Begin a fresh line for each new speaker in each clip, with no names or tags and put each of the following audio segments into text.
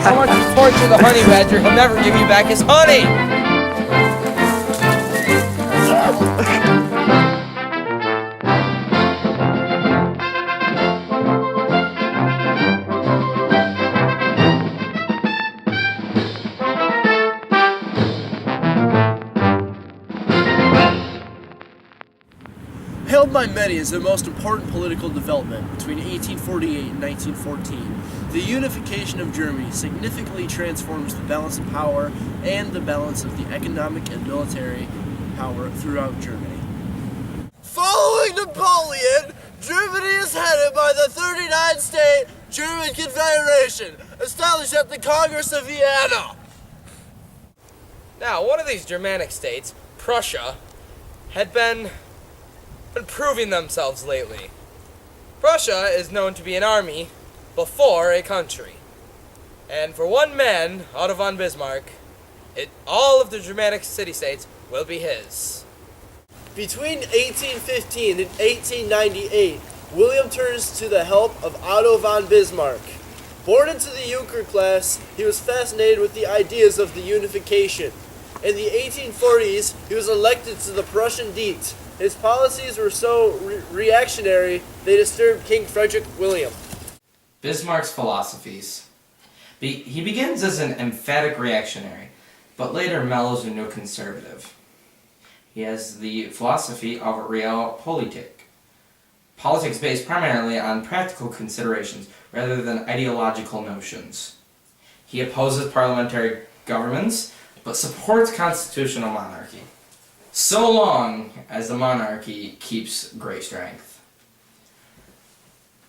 So much you torture the honey badger, he'll never give you back his honey!
Hailed by many as the most important political development between 1848 and 1914, the unification of Germany significantly transforms the balance of power and the balance of the economic and military power throughout Germany. Following Napoleon, Germany is headed by the 39-state German Confederation, established at the Congress of Vienna.
Now, one of these Germanic states, Prussia, had been proving themselves lately. Prussia is known to be an army before a country. And for one man, Otto von Bismarck, all of the Germanic city-states will be his.
Between 1815 and 1898, William turns to the help of Otto von Bismarck. Born into the Junker class, he was fascinated with the ideas of the Unification. In the 1840s, he was elected to the Prussian Diet. His policies were so reactionary, they disturbed King Frederick William.
Bismarck's philosophies. He begins as an emphatic reactionary, but later mellows into a conservative. He has the philosophy of realpolitik. Politics based primarily on practical considerations rather than ideological notions. He opposes parliamentary governments, but supports constitutional monarchy, so long as the monarchy keeps great strength.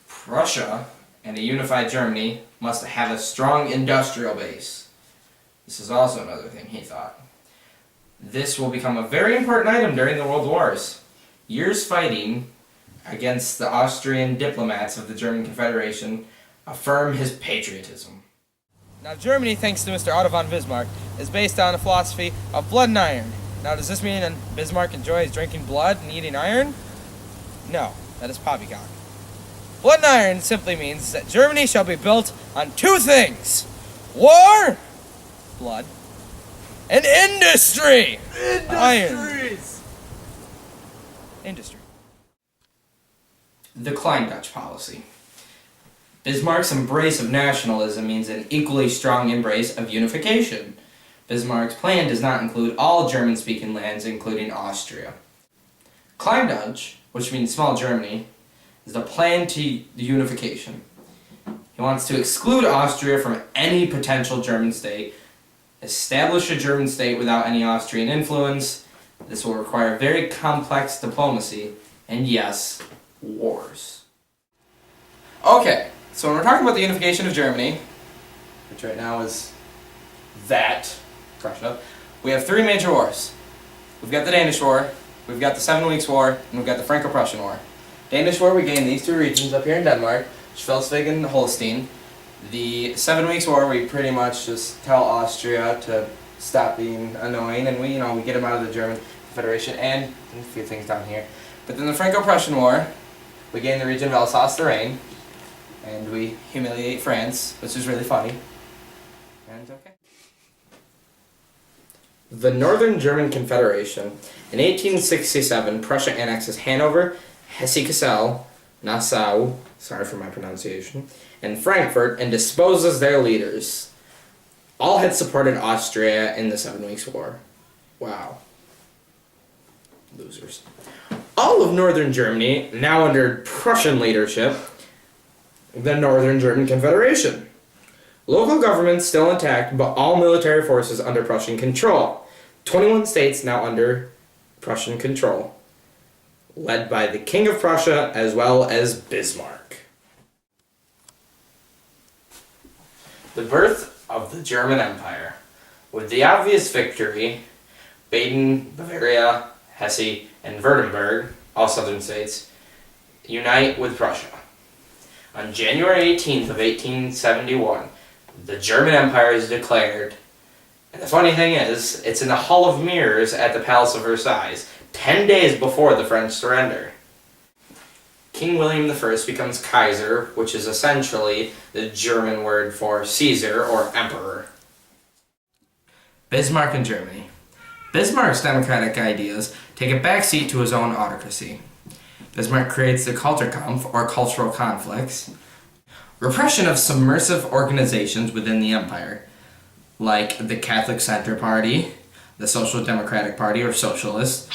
Prussia and a unified Germany must have a strong industrial base. This is also another thing he thought. This will become a very important item during the World Wars. Years fighting against the Austrian diplomats of the German Confederation affirm his patriotism.
Now, Germany, thanks to Mr. Otto von Bismarck, is based on a philosophy of blood and iron. Now, does this mean that Bismarck enjoys drinking blood and eating iron? No, that is poppycock. Blood and iron simply means that Germany shall be built on two things: war, blood, and industry. Iron. Industry.
The Klein Dutch policy. Bismarck's embrace of nationalism means an equally strong embrace of unification. Bismarck's plan does not include all German-speaking lands, including Austria. Klein Dutch, which means small Germany, is the plan to the unification. He wants to exclude Austria from any potential German state, establish a German state without any Austrian influence. This will require very complex diplomacy, and yes, wars. Okay, so when we're talking about the unification of Germany, which right now is Prussia, we have three major wars. We've got the Danish War, we've got the 7 Weeks War, and we've got the Franco-Prussian War. Danish War, we gained these two regions up here in Denmark, Schleswig and Holstein. The 7 Weeks War, we pretty much just tell Austria to stop being annoying, and we get them out of the German Confederation, and a few things down here. But then the Franco-Prussian War, we gain the region of Alsace-Lorraine, and we humiliate France, which is really funny. And okay. The Northern German Confederation. In 1867, Prussia annexes Hanover, Hesse-Kassel, Nassau, sorry for my pronunciation, and Frankfurt, and disposes their leaders. All had supported Austria in the 7 Weeks War. Wow. Losers. All of Northern Germany, now under Prussian leadership, the Northern German Confederation. Local government still intact, but all military forces under Prussian control. 21 states now under Prussian control, led by the King of Prussia as well as Bismarck. The birth of the German Empire. With the obvious victory, Baden, Bavaria, Hesse, and Württemberg, all southern states, unite with Prussia. On January 18th of 1871, the German Empire is declared. And the funny thing is, it's in the Hall of Mirrors at the Palace of Versailles, 10 days before the French surrender. King William I becomes Kaiser, which is essentially the German word for Caesar or Emperor. Bismarck in Germany. Bismarck's democratic ideas take a backseat to his own autocracy. Bismarck creates the Kulturkampf, or cultural conflicts, repression of subversive organizations within the empire, like the Catholic Center Party, the Social Democratic Party, or Socialists.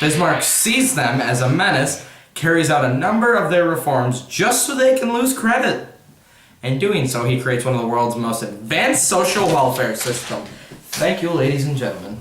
Bismarck sees them as a menace, carries out a number of their reforms just so they can lose credit. In doing so, he creates one of the world's most advanced social welfare systems. Thank you, ladies and gentlemen.